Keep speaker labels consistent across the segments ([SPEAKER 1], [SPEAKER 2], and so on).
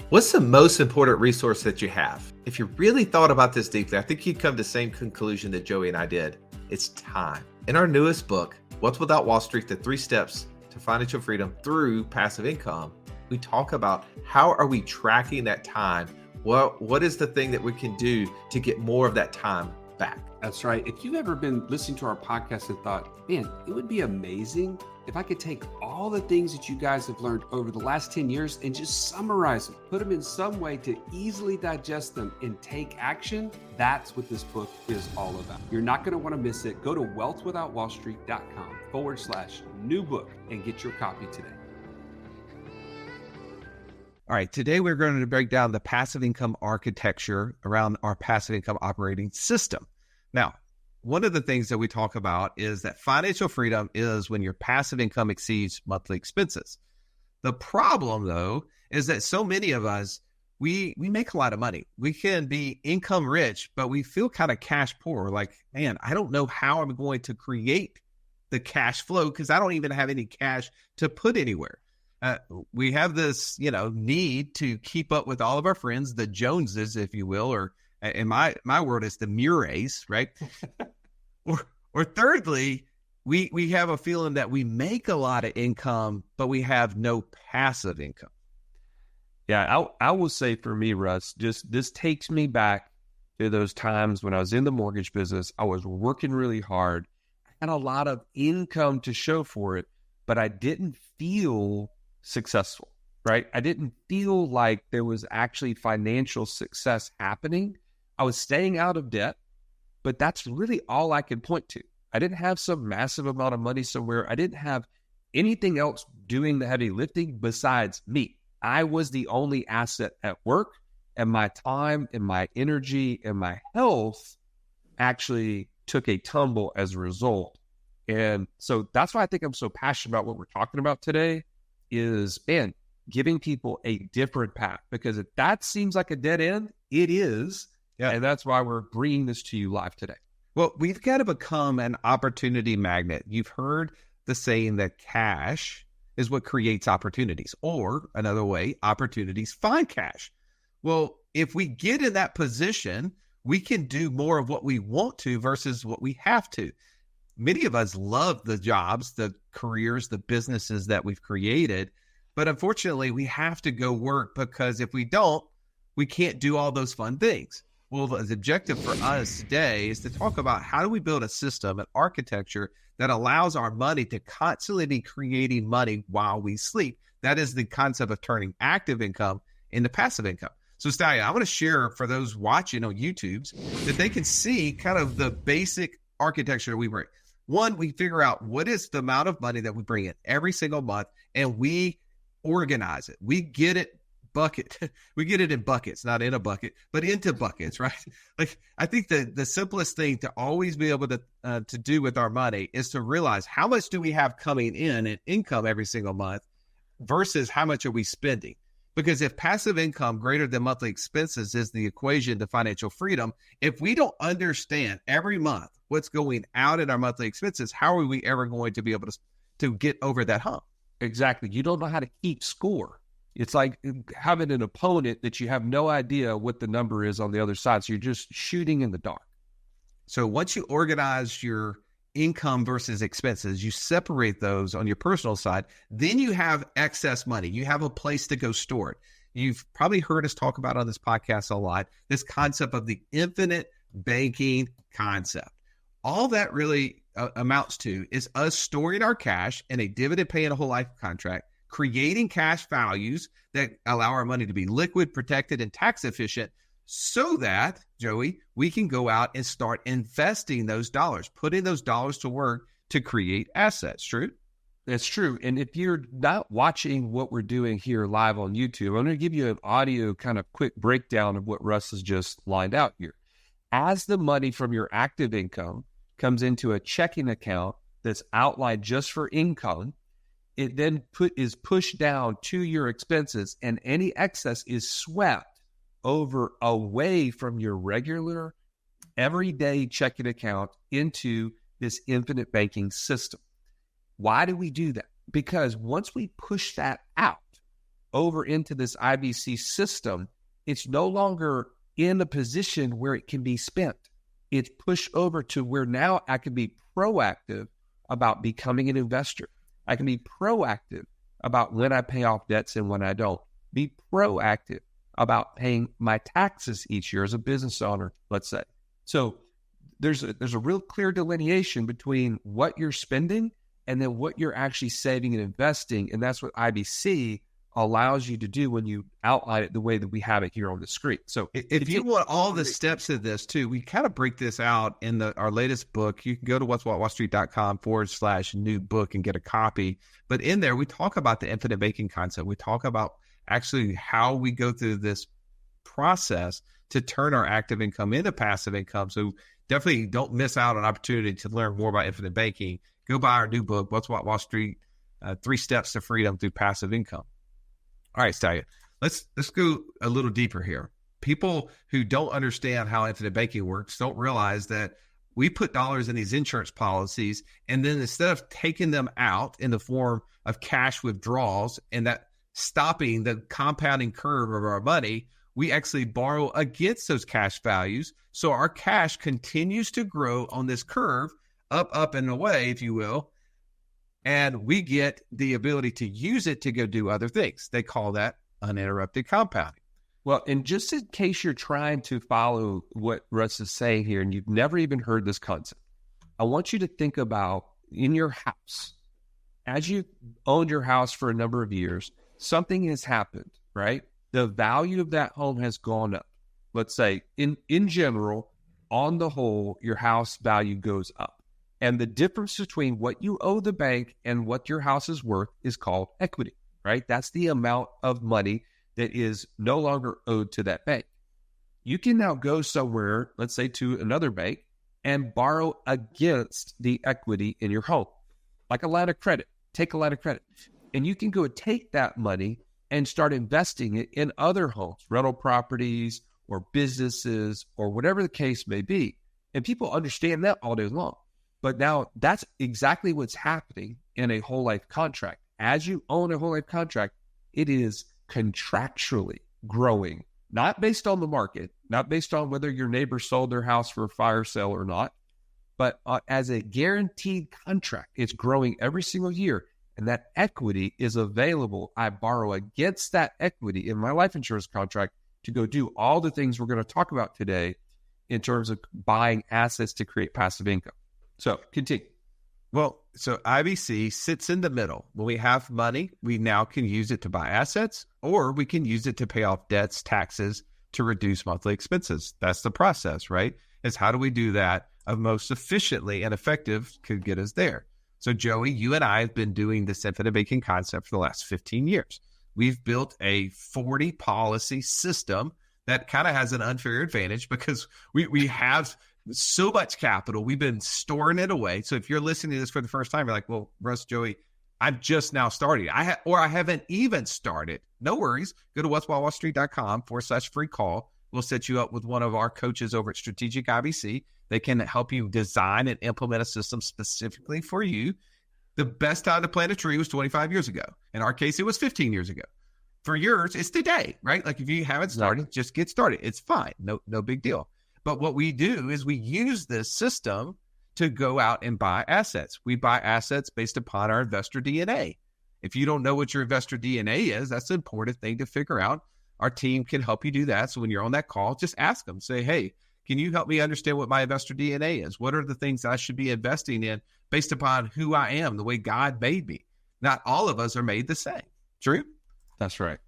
[SPEAKER 1] What's the most important resource that you have? If you really thought about this deeply, I think you'd come to the same conclusion that Joey and I did. It's time. In our newest book, What's Without Wall Street, the 3 Steps to Financial Freedom Through Passive Income, we talk about how are we tracking that time? What is the thing that we can do to get more of that time back?
[SPEAKER 2] That's right. If you've ever been listening to our podcast and thought, man, it would be amazing if I could take all the things that you guys have learned over the last 10 years and just summarize them, put them in some way to easily digest them and take action, that's what this book is all about. You're not going to want to miss it. Go to wealthwithoutwallstreet.com/new book and get your copy today.
[SPEAKER 3] All right, today we're going to break down the passive income architecture around our passive income operating system. Now, one of the things that we talk about is that financial freedom is when your passive income exceeds monthly expenses. The problem, though, is that so many of us, we make a lot of money. We can be income rich, but we feel kind of cash poor. Like, man, I don't know how I'm going to create the cash flow because I don't even have any cash to put anywhere. We have this, need to keep up with all of our friends, the Joneses, if you will, or in my word, it's the Murrays, right? or thirdly, we have a feeling that we make a lot of income, but we have no passive income.
[SPEAKER 4] Yeah, I will say for me, Russ, just this takes me back to those times when I was in the mortgage business. I was working really hard, I had a lot of income to show for it, but I didn't feel successful, right? I didn't feel like there was actually financial success happening. I was staying out of debt, but that's really all I could point to. I didn't have some massive amount of money somewhere. I didn't have anything else doing the heavy lifting besides me. I was the only asset at work, and my time and my energy and my health actually took a tumble as a result. And so that's why I think I'm so passionate about what we're talking about today is, man, giving people a different path, because if that seems like a dead end, it is. Yeah. And that's why we're bringing this to you live today.
[SPEAKER 3] Well, we've got to become an opportunity magnet. You've heard the saying that cash is what creates opportunities, or another way, opportunities find cash. Well, if we get in that position, we can do more of what we want to versus what we have to. Many of us love the jobs, the careers, the businesses that we've created, but unfortunately we have to go work because if we don't, we can't do all those fun things. Well, the objective for us today is to talk about how do we build a system, an architecture that allows our money to constantly be creating money while we sleep. That is the concept of turning active income into passive income. So Stallion, I want to share for those watching on YouTube that they can see kind of the basic architecture we bring. One, we figure out what is the amount of money that we bring in every single month, and we organize it. We get it we get it in buckets, not in a bucket, but into buckets, right? Like, I think the simplest thing to always be able to do with our money is to realize how much do we have coming in income every single month versus how much are we spending? Because if passive income greater than monthly expenses is the equation to financial freedom, if we don't understand every month what's going out in our monthly expenses, how are we ever going to be able to get over that hump?
[SPEAKER 4] Exactly. You don't know how to keep score. It's like having an opponent that you have no idea what the number is on the other side. So you're just shooting in the dark.
[SPEAKER 3] So once you organize your income versus expenses, you separate those on your personal side, then you have excess money. You have a place to go store it. You've probably heard us talk about on this podcast a lot, this concept of the infinite banking concept. All that really amounts to is us storing our cash in a dividend paying a whole life contract, creating cash values that allow our money to be liquid, protected, and tax efficient so that, Joey, we can go out and start investing those dollars, putting those dollars to work to create assets. True?
[SPEAKER 4] That's true. And if you're not watching what we're doing here live on YouTube, I'm going to give you an audio kind of quick breakdown of what Russ has just lined out here. As the money from your active income comes into a checking account that's outlined just for income, it then is pushed down to your expenses, and any excess is swept over away from your regular everyday checking account into this infinite banking system. Why do we do that? Because once we push that out over into this IBC system, it's no longer in a position where it can be spent. It's pushed over to where now I can be proactive about becoming an investor. I can be proactive about when I pay off debts and when I don't. Be proactive about paying my taxes each year as a business owner, let's say. So there's a real clear delineation between what you're spending and then what you're actually saving and investing. And that's what IBC allows you to do when you outline it the way that we have it here on the screen. So
[SPEAKER 3] if you want all the steps of this too, we kind of break this out in our latest book. You can go to what'swhatwallstreet.com/new book and get a copy. But in there, we talk about the infinite banking concept. We talk about actually how we go through this process to turn our active income into passive income. So definitely don't miss out on an opportunity to learn more about infinite banking. Go buy our new book, What's What Wall Street, 3 Steps to Freedom Through Passive Income. All right, Stallion, let's go a little deeper here. People who don't understand how infinite banking works don't realize that we put dollars in these insurance policies, and then instead of taking them out in the form of cash withdrawals and that stopping the compounding curve of our money, we actually borrow against those cash values. So our cash continues to grow on this curve, up and away, if you will. And we get the ability to use it to go do other things. They call that uninterrupted compounding.
[SPEAKER 4] Well, and just in case you're trying to follow what Russ is saying here and you've never even heard this concept, I want you to think about in your house, as you owned your house for a number of years, something has happened, right? The value of that home has gone up. Let's say in general, on the whole, your house value goes up. And the difference between what you owe the bank and what your house is worth is called equity, right? That's the amount of money that is no longer owed to that bank. You can now go somewhere, let's say to another bank, and borrow against the equity in your home, like a line of credit. Take a line of credit. And you can go take that money and start investing it in other homes, rental properties or businesses or whatever the case may be. And people understand that all day long. But now that's exactly what's happening in a whole life contract. As you own a whole life contract, it is contractually growing, not based on the market, not based on whether your neighbor sold their house for a fire sale or not, but as a guaranteed contract. It's growing every single year. And that equity is available. I borrow against that equity in my life insurance contract to go do all the things we're going to talk about today in terms of buying assets to create passive income. So continue.
[SPEAKER 3] Well, so IBC sits in the middle. When we have money, we now can use it to buy assets, or we can use it to pay off debts, taxes, to reduce monthly expenses. That's the process, right? Is how do we do that most efficiently and effective could get us there. So Joey, you and I have been doing this infinite banking concept for the last 15 years. We've built a 40 policy system that kind of has an unfair advantage because we have so much capital. We've been storing it away. So if you're listening to this for the first time, you're like, well, Russ, Joey, I'm just now starting. I haven't even started. No worries. Go to what'swhatwallstreet.com/free call. We'll set you up with one of our coaches over at Strategic IBC. They can help you design and implement a system specifically for you. The best time to plant a tree was 25 years ago. In our case, it was 15 years ago. For yours, it's today, right? Like if you haven't started, just get started. It's fine. No big deal. But what we do is we use this system to go out and buy assets. We buy assets based upon our investor DNA. If you don't know what your investor DNA is, that's an important thing to figure out. Our team can help you do that. So when you're on that call, just ask them. Say, hey, can you help me understand what my investor DNA is? What are the things I should be investing in based upon who I am, the way God made me? Not all of us are made the same. True?
[SPEAKER 4] That's right.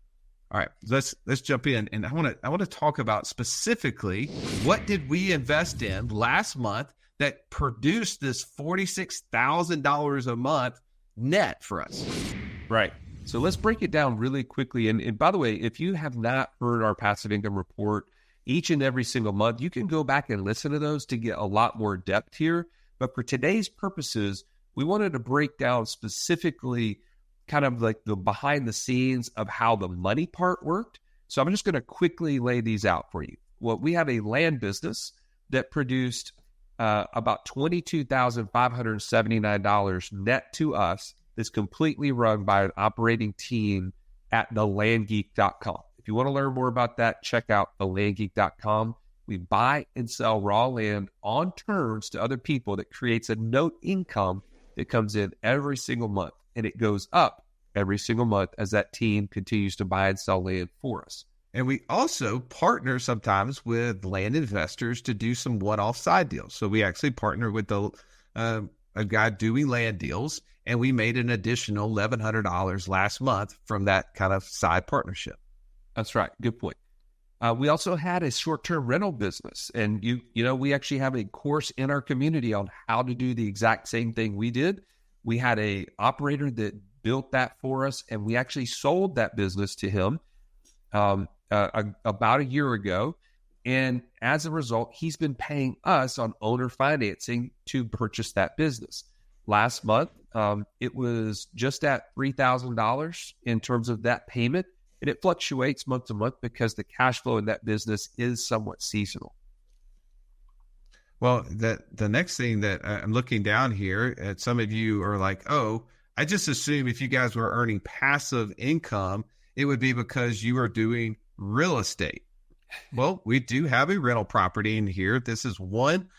[SPEAKER 3] All right, let's jump in, and I want to talk about specifically what did we invest in last month that produced this $46,000 a month net for us.
[SPEAKER 4] Right. So let's break it down really quickly. And by the way, if you have not heard our passive income report each and every single month, you can go back and listen to those to get a lot more depth here. But for today's purposes, we wanted to break down specifically kind of like the behind the scenes of how the money part worked. So I'm just going to quickly lay these out for you. Well, we have a land business that produced about $22,579 net to us. That's completely run by an operating team at thelandgeek.com. If you want to learn more about that, check out thelandgeek.com. We buy and sell raw land on terms to other people that creates a note income that comes in every single month, and it goes up every single month as that team continues to buy and sell land for us.
[SPEAKER 3] And we also partner sometimes with land investors to do some one-off side deals. So we actually partner with a guy doing land deals, and we made an additional $1,100 last month from that kind of side partnership.
[SPEAKER 4] That's right. Good point. We also had a short-term rental business, and we actually have a course in our community on how to do the exact same thing we did. We had a operator that built that for us, and we actually sold that business to him about a year ago. And as a result, he's been paying us on owner financing to purchase that business. Last month, it was just at $3,000 in terms of that payment. And it fluctuates month to month because the cash flow in that business is somewhat seasonal.
[SPEAKER 3] Well, the next thing that I'm looking down here at, some of you are like, oh, I just assume if you guys were earning passive income, it would be because you are doing real estate. Well, we do have a rental property in here. This is one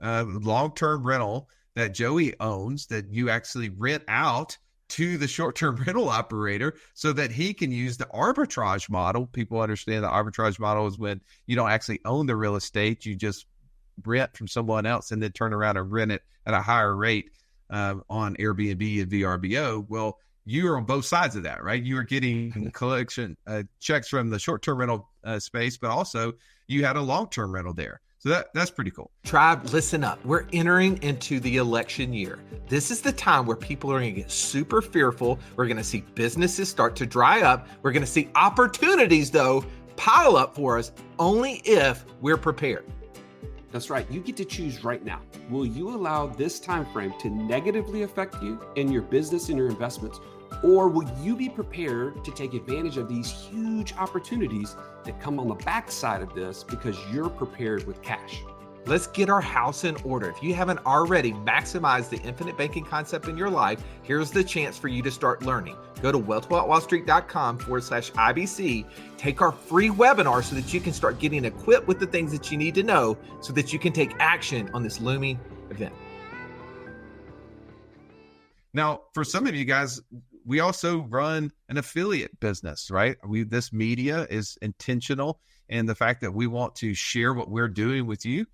[SPEAKER 3] long-term rental that Joey owns that you actually rent out to the short-term rental operator so that he can use the arbitrage model. People understand the arbitrage model is when you don't actually own the real estate. You just rent from someone else and then turn around and rent it at a higher rate on Airbnb and VRBO. Well, you are on both sides of that, right? You are getting collection checks from the short-term rental space, but also you had a long-term rental there. So that's pretty cool.
[SPEAKER 1] Tribe, listen up. We're entering into the election year. This is the time where people are going to get super fearful. We're going to see businesses start to dry up. We're going to see opportunities, though, pile up for us only if we're prepared.
[SPEAKER 2] That's right. You get to choose right now. Will you allow this time frame to negatively affect you and your business and your investments? Or will you be prepared to take advantage of these huge opportunities that come on the backside of this because you're prepared with cash?
[SPEAKER 1] Let's get our house in order. If you haven't already maximized the infinite banking concept in your life, here's the chance for you to start learning. Go to wealthwithoutwallstreet.com/IBC. Take our free webinar so that you can start getting equipped with the things that you need to know so that you can take action on this looming event.
[SPEAKER 3] Now, for some of you guys, we also run an affiliate business, right? This media is intentional in the fact that we want to share what we're doing with you.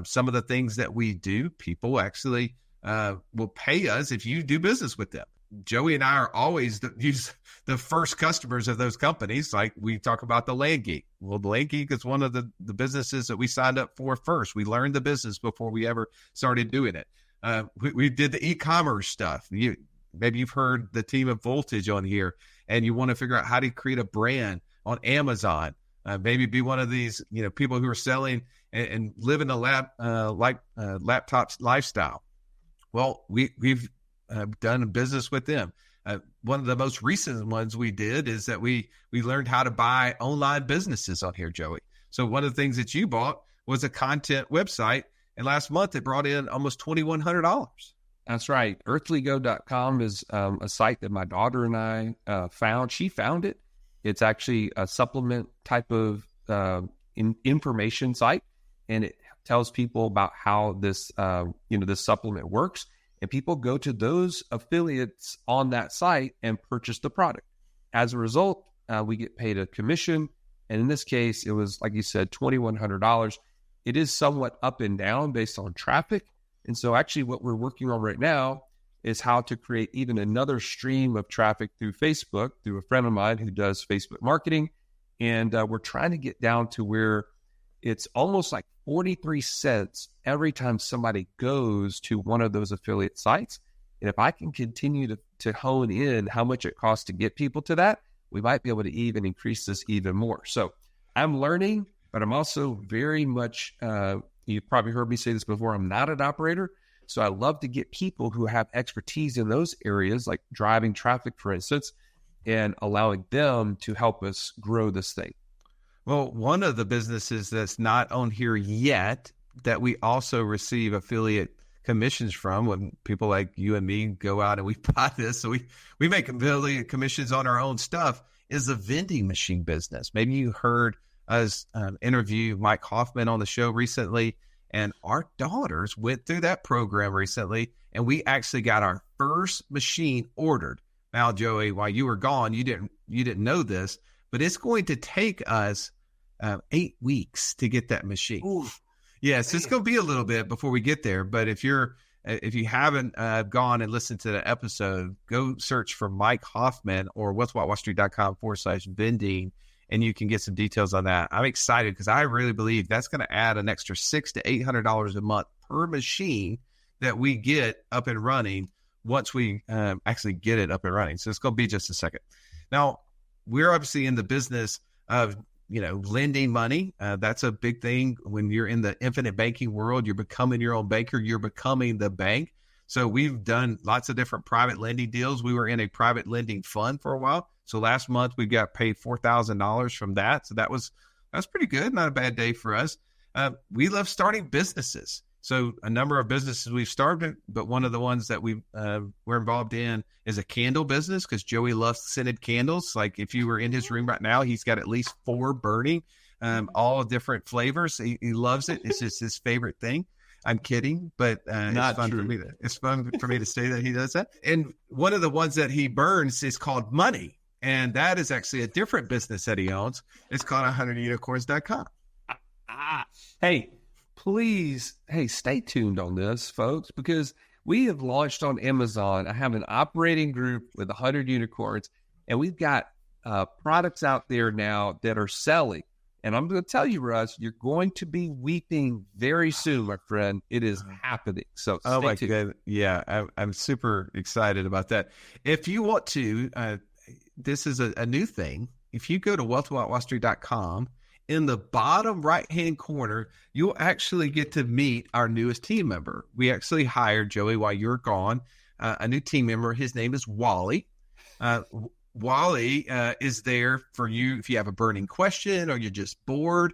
[SPEAKER 3] Some of the things that we do, people actually will pay us if you do business with them. Joey and I are always the first customers of those companies. Like we talk about the Land Geek. Well, the Land Geek is one of the businesses that we signed up for first. We learned the business before we ever started doing it. We did the e-commerce stuff. Maybe you've heard the team of Voltage on here, and you want to figure out how to create a brand on Amazon. Maybe be one of these, people who are selling and live in a laptop lifestyle. Well, we've done business with them. One of the most recent ones we did is that we learned how to buy online businesses on here, Joey. So one of the things that you bought was a content website, and last month it brought in almost $2,100.
[SPEAKER 4] That's right. Earthlygo.com is a site that my daughter and I found. She found it. It's actually a supplement type of information site, and it tells people about how this this supplement works. And people go to those affiliates on that site and purchase the product. As a result, we get paid a commission. And in this case, it was, like you said, $2,100. It is somewhat up and down based on traffic. And so actually what we're working on right now is how to create even another stream of traffic through Facebook, through a friend of mine who does Facebook marketing. And we're trying to get down to where it's almost like 43 cents every time somebody goes to one of those affiliate sites. And if I can continue to hone in how much it costs to get people to that, we might be able to even increase this even more. So I'm learning, but I'm also very much, you've probably heard me say this before, I'm not an operator. So I love to get people who have expertise in those areas, like driving traffic, for instance, and allowing them to help us grow this thing.
[SPEAKER 3] Well, one of the businesses that's not on here yet that we also receive affiliate commissions from, when people like you and me go out and we buy this, so we make affiliate commissions on our own stuff, is the vending machine business. Maybe you heard us interview Mike Hoffman on the show recently, and our daughters went through that program recently, and we actually got our first machine ordered. Now, Joey, while you were gone, you didn't know this, but it's going to take us 8 weeks to get that machine.
[SPEAKER 2] Ooh,
[SPEAKER 3] Yes, it's going to be a little bit before we get there. But if you haven't gone and listened to the episode, go search for Mike Hoffman or what'swatwallstreet.com/vending, and you can get some details on that. I'm excited because I really believe that's going to add an extra $600 to $800 a month per machine that we get up and running once we actually get it up and running. So it's going to be just a second. Now, we're obviously in the business of lending money. That's a big thing. When you're in the infinite banking world, you're becoming your own banker. You're becoming the bank. So we've done lots of different private lending deals. We were in a private lending fund for a while. So last month we got paid $4,000 from that. So that's pretty good. Not a bad day for us. We love starting businesses. So a number of businesses we've started, but one of the ones that we're involved in is a candle business because Joey loves scented candles. Like if you were in his room right now, he's got at least 4 burning, all different flavors. He loves it. It's just his favorite thing. I'm kidding, but
[SPEAKER 4] Not true.
[SPEAKER 3] It's fun for me to say that he does that. And one of the ones that he burns is called money. And that is actually a different business that he owns. It's called 100unicorns.com.
[SPEAKER 4] Hey, please, stay tuned on this, folks, because we have launched on Amazon. I have an operating group with 100 unicorns, and we've got products out there now that are selling. And I'm going to tell you, Russ, you're going to be weeping very soon, my friend. It is happening. So stay tuned.
[SPEAKER 3] God. Yeah, I'm super excited about that. If you want to, this is a new thing. If you go to wealthwithoutwallstreet.com, in the bottom right-hand corner, you'll actually get to meet our newest team member. We actually hired, Joey, while you're gone, a new team member. His name is Wally. Wally is there for you if you have a burning question or you're just bored.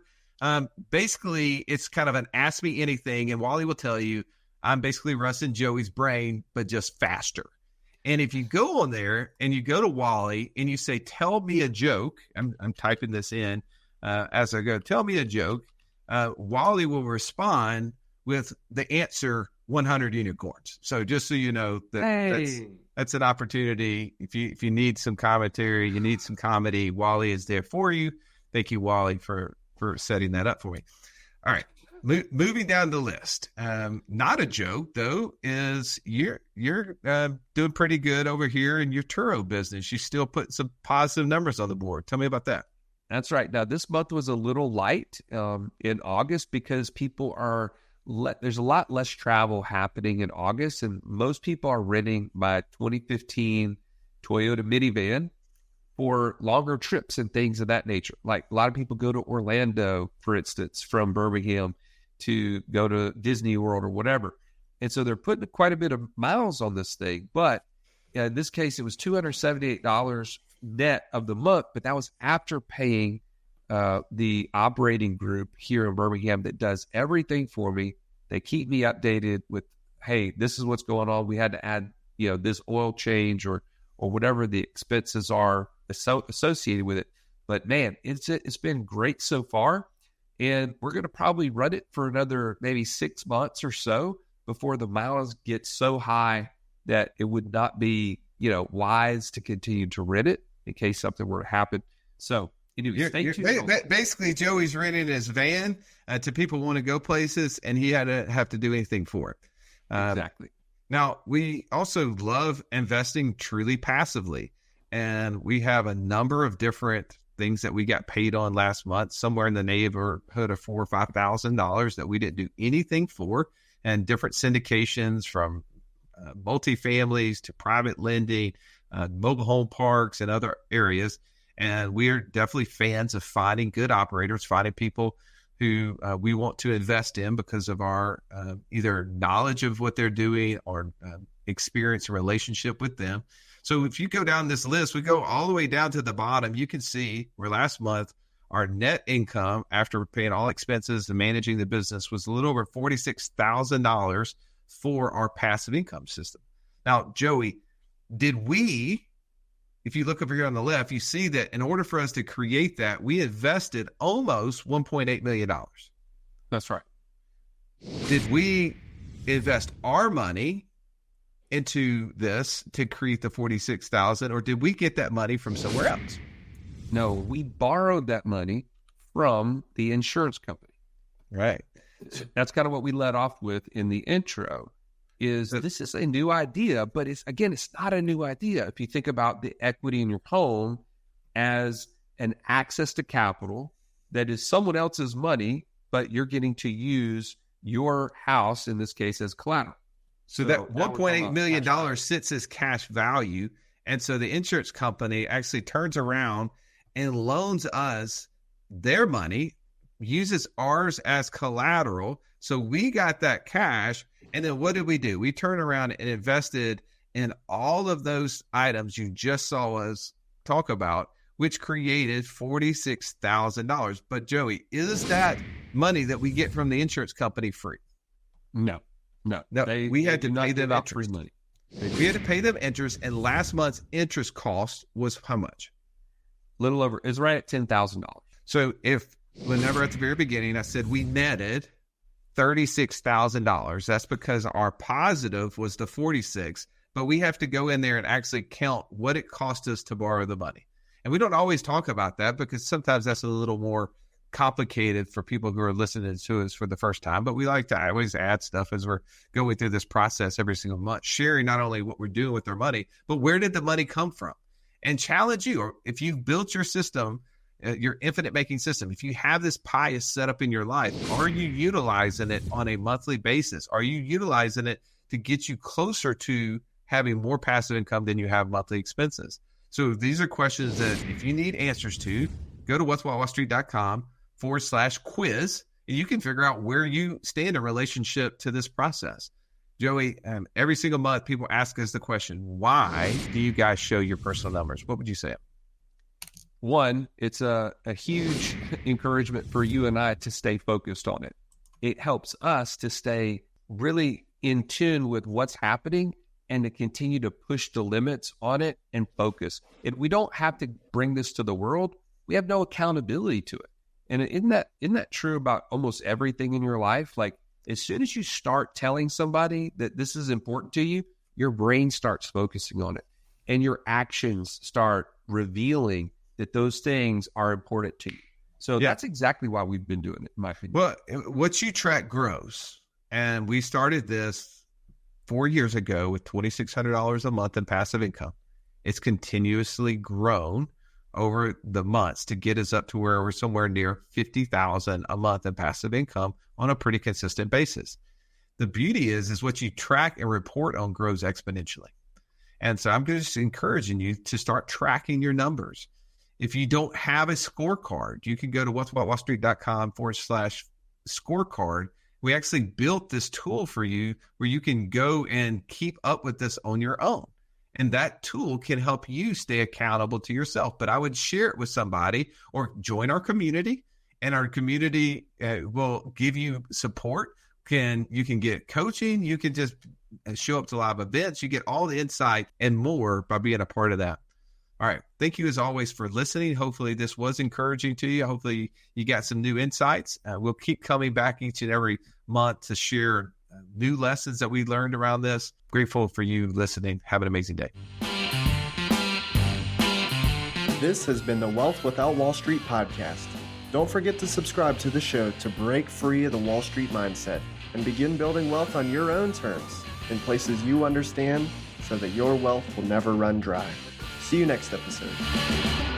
[SPEAKER 3] Basically, it's kind of an ask me anything, and Wally will tell you, I'm basically Russ and Joey's brain, but just faster. And if you go on there and you go to Wally and you say, tell me a joke, I'm typing this in, as I go, tell me a joke, Wally will respond with the answer 100 unicorns. So just so you know that's an opportunity. If you need some commentary, you need some comedy, Wally is there for you. Thank you, Wally, for setting that up for me. All right. Moving down the list. Not a joke though, is you're doing pretty good over here in your Turo business. You still put some positive numbers on the board. Tell me about that.
[SPEAKER 4] That's right. Now, this month was a little light in August because people are there's a lot less travel happening in August, and most people are renting my 2015 Toyota minivan for longer trips and things of that nature. Like a lot of people go to Orlando, for instance, from Birmingham to go to Disney World or whatever. And so they're putting quite a bit of miles on this thing. But in this case, it was $278 net of the month, but that was after paying the operating group here in Birmingham that does everything for me. They keep me updated with, hey, this is what's going on. We had to add, this oil change or whatever the expenses are associated with it. But man, it's been great so far. And we're going to probably run it for another maybe 6 months or so before the miles get so high that it would not be, wise to continue to rent it in case something were to happen. So
[SPEAKER 3] basically, Joey's renting his van to people who want to go places, and he had to have to do anything for it.
[SPEAKER 4] Exactly.
[SPEAKER 3] Now, we also love investing truly passively, and we have a number of different things that we got paid on last month, somewhere in the neighborhood of $4,000 or $5,000 that we didn't do anything for, and different syndications from multifamilies to private lending, mobile home parks, and other areas. And we are definitely fans of finding good operators, finding people who we want to invest in because of our either knowledge of what they're doing or experience and relationship with them. So if you go down this list, we go all the way down to the bottom, you can see where last month our net income after paying all expenses and managing the business was a little over $46,000 for our passive income system. Now, Joey, did we if you look over here on the left, you see that in order for us to create that, we invested almost $1.8 million.
[SPEAKER 4] That's right.
[SPEAKER 3] Did we invest our money into this to create the 46,000, or did we get that money from somewhere else?
[SPEAKER 4] No, we borrowed that money from the insurance company.
[SPEAKER 3] Right.
[SPEAKER 4] That's kind of what we led off with in the intro. Is this is a new idea, but it's not a new idea. If you think about the equity in your home as an access to capital that is someone else's money, but you're getting to use your house, in this case, as collateral.
[SPEAKER 3] So that $1.8 million sits as cash value. And so the insurance company actually turns around and loans us their money, uses ours as collateral. So we got that cash. And then what did we do? We turned around and invested in all of those items you just saw us talk about, which created $46,000. But Joey, is that money that we get from the insurance company free?
[SPEAKER 4] No.
[SPEAKER 3] We had to pay them
[SPEAKER 4] free money.
[SPEAKER 3] We had to pay them interest, and last month's interest cost was how much?
[SPEAKER 4] Little over, it's right at $10,000.
[SPEAKER 3] So whenever at the very beginning I said we netted $36,000, that's because our positive was the 46, but we have to go in there and actually count what it cost us to borrow the money. And we don't always talk about that because sometimes that's a little more complicated for people who are listening to us for the first time, but we like to always add stuff as we're going through this process every single month, sharing not only what we're doing with our money, but where did the money come from? And challenge you, or if you've built your system, your infinite making system, if you have this pie is set up in your life, are you utilizing it on a monthly basis? Are you utilizing it to get you closer to having more passive income than you have monthly expenses? So these are questions that if you need answers to, go to what'swhatwallstreet.com/quiz, and you can figure out where you stand in relationship to this process. Joey, every single month, people ask us the question, why do you guys show your personal numbers? What would you say?
[SPEAKER 4] One, it's a huge encouragement for you and I to stay focused on it. It helps us to stay really in tune with what's happening and to continue to push the limits on it and focus. We don't have to bring this to the world. We have no accountability to it. And isn't that true about almost everything in your life? Like, as soon as you start telling somebody that this is important to you, your brain starts focusing on it and your actions start revealing that those things are important to you. So that's exactly why we've been doing it, in my opinion.
[SPEAKER 3] Well, what you track grows. And we started this 4 years ago with $2,600 a month in passive income. It's continuously grown over the months to get us up to where we're somewhere near $50,000 a month in passive income on a pretty consistent basis. The beauty is what you track and report on grows exponentially. And so I'm just encouraging you to start tracking your numbers. If you don't have a scorecard, you can go to what'swhatwallstreet.com/scorecard. We actually built this tool for you where you can go and keep up with this on your own. And that tool can help you stay accountable to yourself. But I would share it with somebody or join our community, and our community will give you support. You can get coaching. You can just show up to live events. You get all the insight and more by being a part of that. All right. Thank you as always for listening. Hopefully this was encouraging to you. Hopefully you got some new insights. We'll keep coming back each and every month to share new lessons that we learned around this. Grateful for you listening. Have an amazing day.
[SPEAKER 5] This has been the Wealth Without Wall Street podcast. Don't forget to subscribe to the show to break free of the Wall Street mindset and begin building wealth on your own terms in places you understand so that your wealth will never run dry. See you next episode.